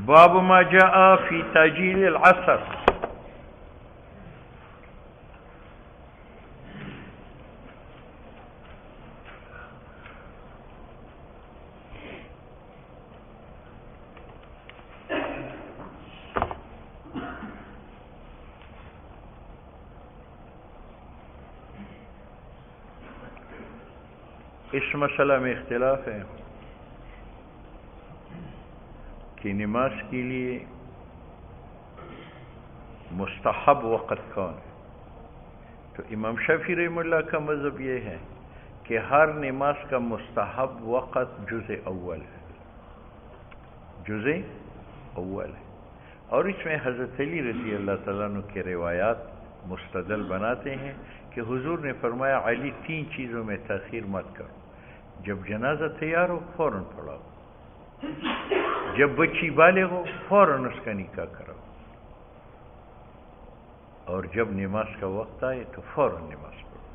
باب ما جاء في تاجيل العصر. اس مسئلہ میں اختلاف ہے کہ نماز کے لیے مستحب وقت کون ہے. تو امام شافعی رحمہ اللہ کا مذہب یہ ہے کہ ہر نماز کا مستحب وقت جز اول ہے، جز اول ہے. اور اس میں حضرت علی رضی اللہ تعالیٰ عنہ کے روایات مستدل بناتے ہیں کہ حضور نے فرمایا علی 3 چیزوں میں تاخیر مت کرو. جب جنازہ تیار ہو فوراً پڑھاؤ، جب بچی بالغ ہو فوراً اس کا نکاح کراؤ، اور جب نماز کا وقت آئے تو فوراً نماز پڑھو.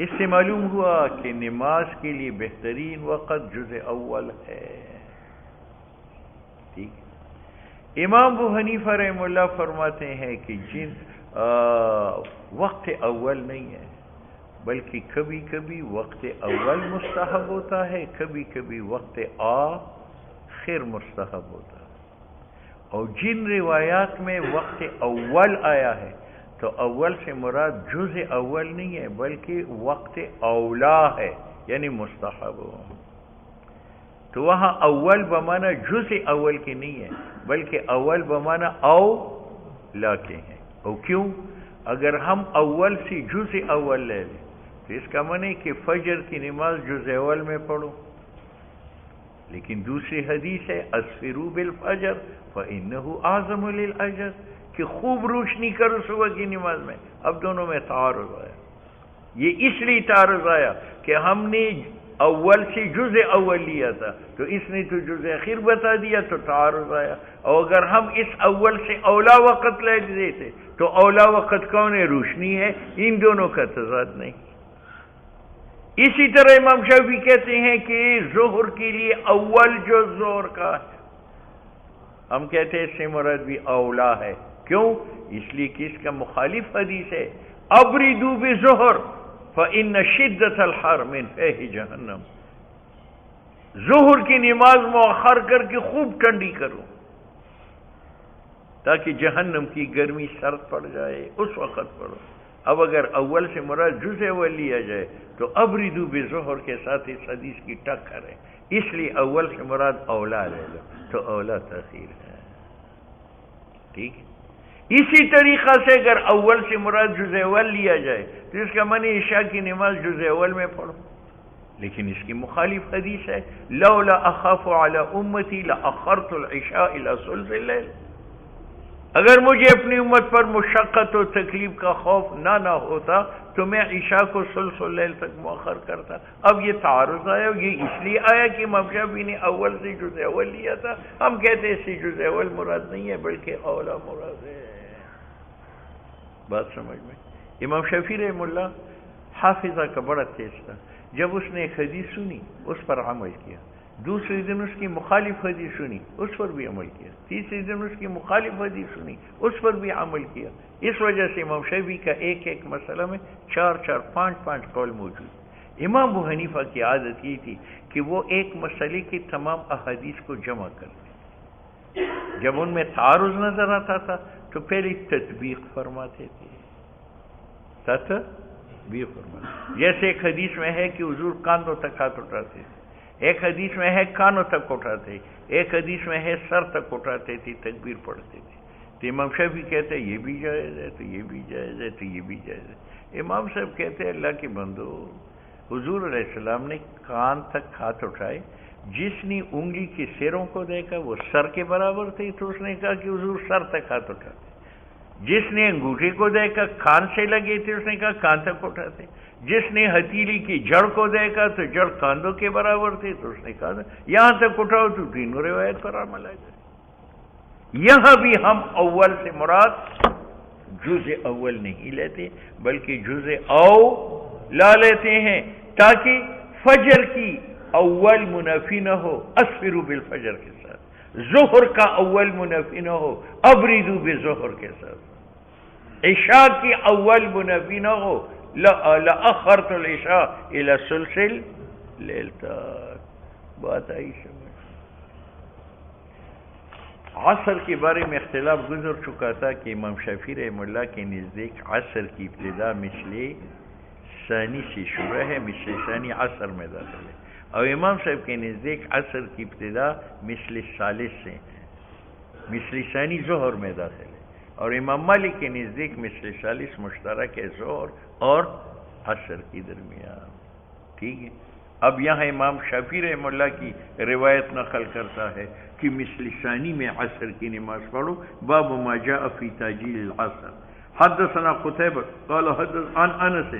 اس سے معلوم ہوا کہ نماز کے لیے بہترین وقت جز اول ہے. ٹھیک ہے. امام ابو حنیفہ رحمہ اللہ فرماتے ہیں کہ وقت اول نہیں ہے، بلکہ کبھی کبھی وقت اول مستحب ہوتا ہے، کبھی کبھی وقت آخر مستحب ہوتا ہے. اور جن روایات میں وقت اول آیا ہے تو اول سے مراد جز اول نہیں ہے بلکہ وقت اولا ہے، یعنی مستحب ہو. تو وہاں اول بمعنی جز اول کے نہیں ہے بلکہ اول بمعنی اولا کے ہیں. اور کیوں؟ اگر ہم اول سے جز اول لے لیں تو اس کا معنی کہ فجر کی نماز جز اول میں پڑھو. لیکن دوسری حدیث ہے اسفروا بالفجر فإنه أعظم للأجر، کہ خوب روشنی کرو صبح کی نماز میں. اب دونوں میں تعارض آیا. یہ اس لیے تعارض آیا کہ ہم نے اول سے جز اول لیا تھا تو اس نے تو جز اخیر بتا دیا تو تعارض آیا. اور اگر ہم اس اول سے اولا وقت لے دیتے تو اولا وقت کون ہے؟ روشنی ہے. ان دونوں کا تضاد نہیں. اسی طرح امام شافعی کہتے ہیں کہ ظہر کے لیے اول جو ظہر کا ہے، ہم کہتے ہیں اس سے مراد بھی اولا ہے. کیوں؟ اس لیے کہ اس کا مخالف حدیث ہے ابردوا بظہر فإن شدت الحر من فیہ جہنم. ظہر کی نماز مؤخر کر کے خوب ٹھنڈی کرو تاکہ جہنم کی گرمی سرد پڑ جائے، اس وقت پڑھو. اب اگر اول سے مراد جز اول لیا جائے تو ابردوا بظہر کے ساتھ اس حدیث کی ٹکر ہے، اس لیے اول سے مراد اولا لے لو تو اولا تاخیر ہے. ٹھیک ہے. اسی طریقہ سے اگر اول سے مراد جز اول لیا جائے تو اس کا معنی عشاء کی نماز جز اول میں پڑھو. لیکن اس کی مخالف حدیث ہے لولا اخاف علی امتی لاخرت العشاء الى ثلث الليل. اگر مجھے اپنی امت پر مشقت و تکلیف کا خوف نہ ہوتا تو میں عشاء کو ثلث اللیل تک مؤخر کرتا. اب یہ تعارض آیا، یہ اس لیے آیا کہ امام شافعی نے اول سے جز اول لیا تھا. ہم کہتے ہیں اس سے جز اول مراد نہیں ہے بلکہ اولا مراد ہے. بات سمجھ میں؟ امام شافعی رحمہ اللہ حافظہ کا بڑا تیز تھا. جب اس نے ایک حدیث سنی اس پر عمل کیا، دوسرے دن اس کی مخالف حدیث سنی اس پر بھی عمل کیا، تیسرے دن اس کی مخالف حدیث سنی اس پر بھی عمل کیا. اس وجہ سے امام شافعی کا ایک مسئلہ میں 4 5 قول موجود. امام ابو حنیفہ کی عادت یہ تھی کہ وہ ایک مسئلے کی تمام احادیث کو جمع کرتے. جب ان میں تعارض نظر آتا تھا تو پہلے تطبیق فرماتے تھے. تطبیق فرماتے. جیسے ایک حدیث میں ہے کہ حضور کاندھوں تک ہاتھ اٹھاتے تھے، ایک حدیث میں ہے کانوں تک اٹھاتے، ایک حدیث میں ہے سر تک اٹھاتے تھے، تکبیر پڑھتے تھے. تو امام شافعی کہتے ہیں یہ بھی جائز ہے، تو یہ بھی جائز ہے، تو یہ بھی جائز ہے. امام صاحب کہتے ہیں اللہ کے بندو، حضور علیہ السلام نے کان تک ہاتھ اٹھائے. جس نے انگلی کے سروں کو دیکھا وہ سر کے برابر تھے تو اس نے کہا کہ حضور سر تک ہاتھ اٹھاتے. جس نے انگوٹھے کو دیکھا کان سے لگے تھے اس نے کہا کان تک اٹھاتے. جس نے ہتھیلی کی جڑ کو دیکھا تو جڑ کاندھوں کے برابر تھی تو اس نے کہا یہاں تک اٹھاؤ تو تینوں روایت پر عمل آ جائے. یہاں بھی ہم اول سے مراد جز اول نہیں لیتے بلکہ جز اولا لیتے ہیں تاکہ فجر کی اول منافی نہ ہو اسفروا بالفجر کے ساتھ. ظہر کا اول منافی نہ ہو، ابریدو بظہر کے ساتھ، عشاء کی اول منافی نہ ہو، لأخرت العشاء الى سلسل لیل تک. بات آئی سمجھ. عصر کے بارے میں اختلاف گزر چکا تھا کہ امام شافعی رحمہ اللہ کے نزدیک عصر کی ابتدا مثل ثانی سے شروع ہے، مثل ثانی عصر میں داخل ہے، اور امام صاحب کے نزدیک عصر کی ابتدا مثل ثالث سے، مثل ثانی ظہر میں داخل ہے، اور امام مالک کے نزدیک مثل ثالث مشترک ہے ظہر اور عصر کی درمیان. ٹھیک ہے. اب یہاں امام شافعی رحمہ اللہ کی روایت نقل کرتا ہے کہ مثل ثانی میں عصر کی نماز پڑھو. باب ما جاء فی تاجیل العصر. حدثنا قتیبہ قال حدث عن انس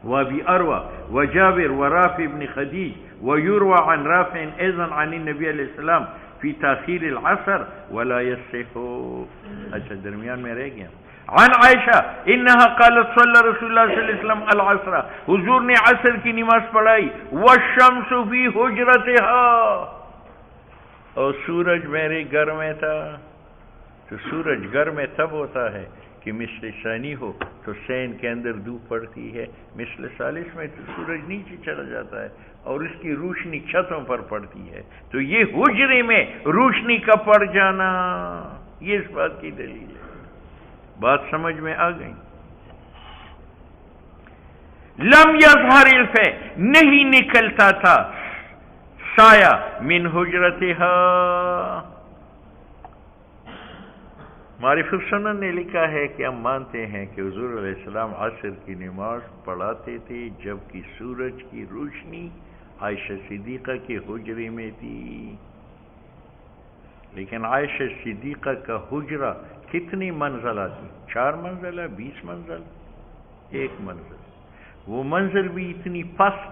وابی اروى وجابر ورافع بن خدیج ويروى عن رافع ايضا عن النبي علیہ السلام فی تاخیر العصر ولا يصح. اچھا درمیان میں رہ گیا. عن عائشہ انہا قالت صلی رسول اللہ صلی اللہ علیہ وسلم العصر، حضور نے عصر کی نماز پڑھائی، والشمس فی حجرتها، اور سورج میرے گھر میں تھا. تو سورج گھر میں تب ہوتا ہے کہ مثل ثانی ہو تو سین کے اندر دھوپ پڑتی ہے، مثل ثالث میں تو سورج نیچے چلا جاتا ہے اور اس کی روشنی چھتوں پر پڑتی ہے. تو یہ حجرے میں روشنی کا پڑ جانا، یہ اس بات کی دلیل ہے. بات سمجھ میں آ گئی. لم یظہر الفے، نہیں نکلتا تھا سایہ من حجرتها. معرف السنن نے لکھا ہے کہ ہم مانتے ہیں کہ حضور علیہ السلام عصر کی نماز پڑھاتے تھے جبکہ سورج کی روشنی عائشہ صدیقہ کے حجرے میں تھی. لیکن عائشہ صدیقہ کا حجرہ کتنی منزلہ تھی؟ 4 منزلہ، 20 منزل، 1 منزل. وہ منزل بھی اتنی پست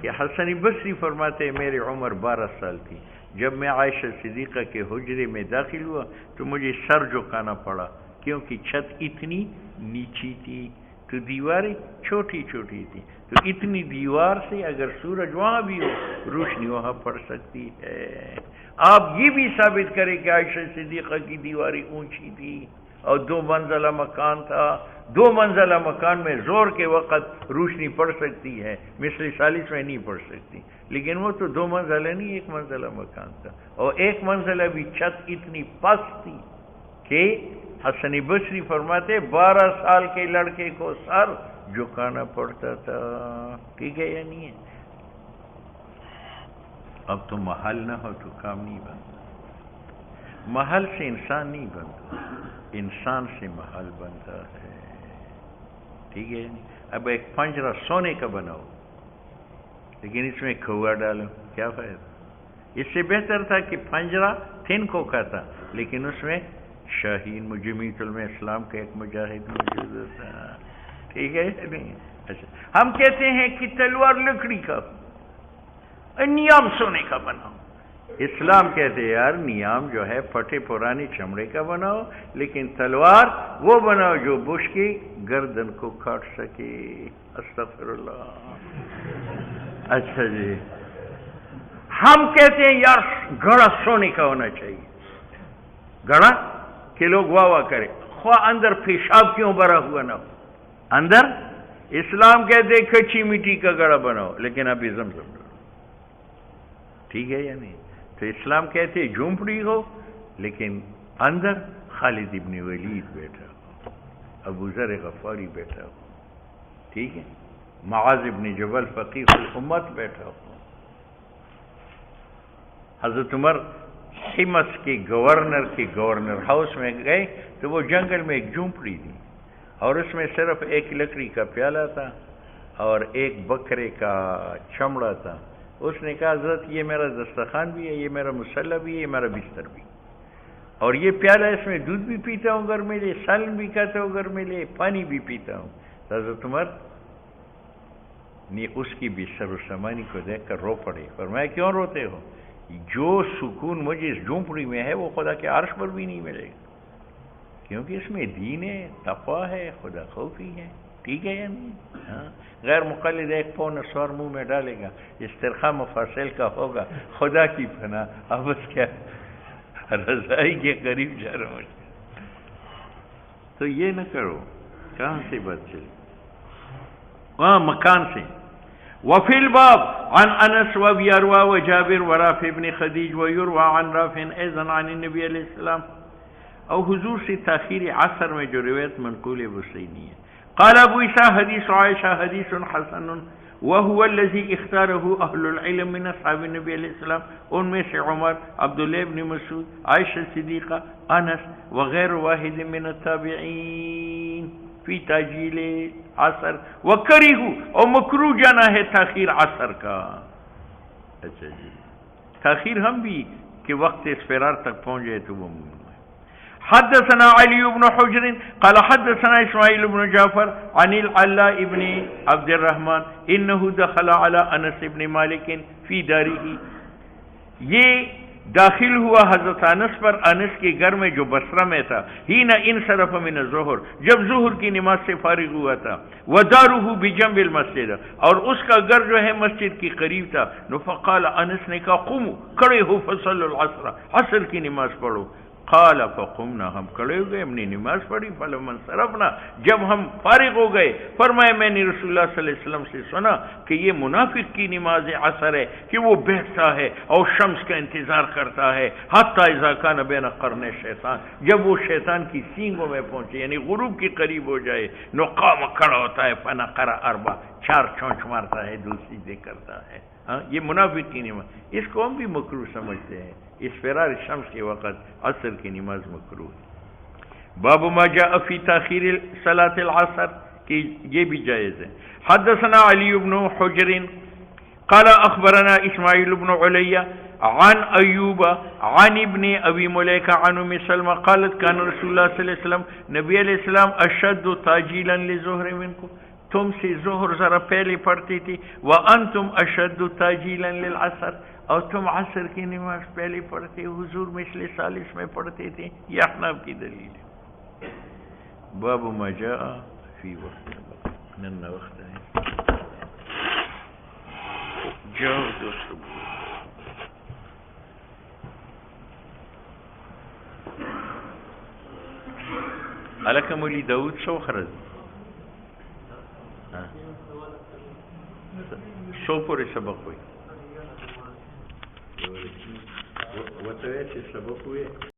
کہ حسن بصری فرماتے ہیں میری عمر 12 سال تھی جب میں عائشہ صدیقہ کے حجرے میں داخل ہوا تو مجھے سر جھکانا پڑا کیونکہ چھت اتنی نیچی تھی تو دیواریں چھوٹی چھوٹی تھی. تو اتنی دیوار سے اگر سورج وہاں بھی ہو روشنی وہاں پڑ سکتی ہے. آپ یہ بھی ثابت کریں کہ عائشہ صدیقہ کی دیواریں اونچی تھی اور 2 منزلہ مکان تھا. 2 منزلہ مکان میں زور کے وقت روشنی پڑ سکتی ہے، مثل ثالث میں نہیں پڑ سکتی. لیکن وہ تو 2 منزلہ نہیں، 1 منزلہ مکان تھا، اور 1 منزلہ بھی چھت اتنی پست تھی کہ حسن بصری فرماتے 12 سال کے لڑکے کو سر جھکانا پڑتا تھا. ٹھیک ہے یا نہیں ہے؟ اب تو محل نہ ہو تو کام نہیں بنتا. محل سے انسان نہیں بنتا، انسان سے محل بنتا ہے. ٹھیک ہے. اب ایک پنجرہ سونے کا بناؤ لیکن اس میں کھوا ڈالو، کیا فائدہ؟ اس سے بہتر تھا کہ پنجرہ تھنکو کا تھا لیکن اس میں شاہین جمیعۃ علماء اسلام کا ایک مجاہد موجود تھا. ٹھیک ہے نہیں؟ اچھا ہم کہتے ہیں کہ تلوار لکڑی کا، نیام سونے کا بناؤ. اسلام کہتے ہیں یار نیام جو ہے پھٹے پرانے چمڑے کا بناؤ لیکن تلوار وہ بناؤ جو بش کی گردن کو کاٹ سکے. استغفر اللہ. اچھا جی ہم کہتے ہیں یار گھڑا سونے کا ہونا چاہیے، گھڑا کہ لوگ واہ واہ کرے، خواہ اندر پیشاب کیوں بھرا ہوا نہ ہو اندر. اسلام کہتے ہیں کچی مٹی کا گھڑا بناؤ لیکن ابھی زمزم. ٹھیک ہے یا نہیں؟ تو اسلام کہتے ہیں جھونپڑی ہو لیکن اندر خالد ابن ولید بیٹھا ہو، ابو ذر غفاری بیٹھا ہو، ٹھیک ہے، معاذ ابن جبل فقیہ الامت بیٹھا ہو. حضرت عمر حمص کے گورنر ہاؤس میں گئے تو وہ جنگل میں ایک جھونپڑی تھی اور اس میں صرف ایک لکڑی کا پیالہ تھا اور ایک بکرے کا چمڑا تھا. اس نے کہا حضرت یہ میرا دسترخوان بھی ہے، یہ میرا مصلی بھی ہے، یہ میرا بستر بھی، اور یہ پیالہ اس میں دودھ بھی پیتا ہوں گھر میں لے، سالن بھی کھاتا ہوں گھر میں لے، پانی بھی پیتا ہوں. حضرت عمر نے اس کی بھی سر و سامانی کو دیکھ کر رو پڑے. فرمایا کیوں روتے ہو؟ جو سکون مجھے اس جھونپڑی میں ہے وہ خدا کے عرش پر بھی نہیں ملے گا کیونکہ اس میں دین ہے، تقویٰ ہے، خدا خوفی ہے. ٹھیک ہے یا نہیں؟ ہاں غیر مقلد 1 پاؤں نسوار منہ میں ڈالے گا، استرخاء مفاصل کا ہوگا، خدا کی پناہ. اب اس کیا رضائی کے قریب جا رہا ہوں، تو یہ نہ کرو. کہاں سے بات چلی؟ ہاں مکان سے. وفي الباب عن انس وابي اروى وجابر ورافع بن خديج ويروى عن رافع ايضا عن النبي علیہ السلام. او حضور سے تاخیر عصر میں جو روایت منقول ہے وہ صحیح نہیں ہے. قال ابو عیسیٰ حدیث عائشہ حدیث حسن وهو الذي اختاره اهل العلم من اصحاب النبی علیہ السلام. ان میں سے عمر، عبداللہ بن مسعود، عائشہ صدیقہ، انس وغیر واحد من التابعین فی تاجیل عصر وکریہ، اور مکروہ جانا ہے تاخیر عصر کا. اچھا جی، تاخیر ہم بھی کہ وقت اسفرار تک پہنچ جائے تو وہ ممنوع ہے. حدثنا علی بن حجر قال حدثنا اسماعیل بن جعفر عن العلاء بن عبد الرحمن انه دخل على انس بن مالک فی داره. یہ داخل ہوا حضرت انس پر انس کے گھر میں جو بصرہ میں تھا. حین انصرف من الظہر، جب ظہر کی نماز سے فارغ ہوا تھا. ودارہ بجنب المسجد، اور اس کا گھر جو ہے مسجد کے قریب تھا. فقال انس نے کہا قوموا، کھڑے ہو، فصلوا العصر، عصر کی نماز پڑھو. قال فقمنا، ہم کھڑے ہو گئے، ہم نے نماز پڑھی. فلما انصرفنا، جب ہم فارغ ہو گئے، فرمایا میں نے رسول اللہ صلی اللہ علیہ وسلم سے سنا کہ یہ منافق کی نماز عصر ہے کہ وہ بیٹھتا ہے اور شمس کا انتظار کرتا ہے حتی اذا کان بین قرن شیطان، جب وہ شیطان کی سینگوں میں پہنچے یعنی غروب کے قریب ہو جائے. نو قام، کھڑا ہوتا ہے. فنقر اربع، 4 چونچ مارتا ہے، دوسری دے کرتا ہے. ہاں یہ منافق کی نماز، اس کو ہم بھی مکروہ سمجھتے ہیں. اسفرار شمس کے وقت عصر کی نماز مکروہ ہے. باب ما جاء فی تاخیر صلاۃ العصر، کہ یہ بھی جائز ہے. حدثنا علی بن حجر قال اخبرنا اسماعیل بن علیہ عن ایوب عن ابن ابی ملیکہ عن ام سلمہ قالت کان رسول اللہ صلی اللہ علیہ وسلم، نبی علیہ السلام اشد تاجیلا للظہر منکم، تم سے ظہر ذرا پہلے پڑھتی تھی. وانتم اشد تاجیلا للعصر، اور تم عصر کی نماز پہلے پڑھتے. حضور مثل ثالث میں پڑھتے تھے. یہ احناف کی دلیل ہے. باب ما جاء فی وقت نن وقت ہے. جاؤ دوستو، علاقہ مولی داود سو خرد سو پورے سبق ہوئی. وہ تو ایسے سبق ہوئے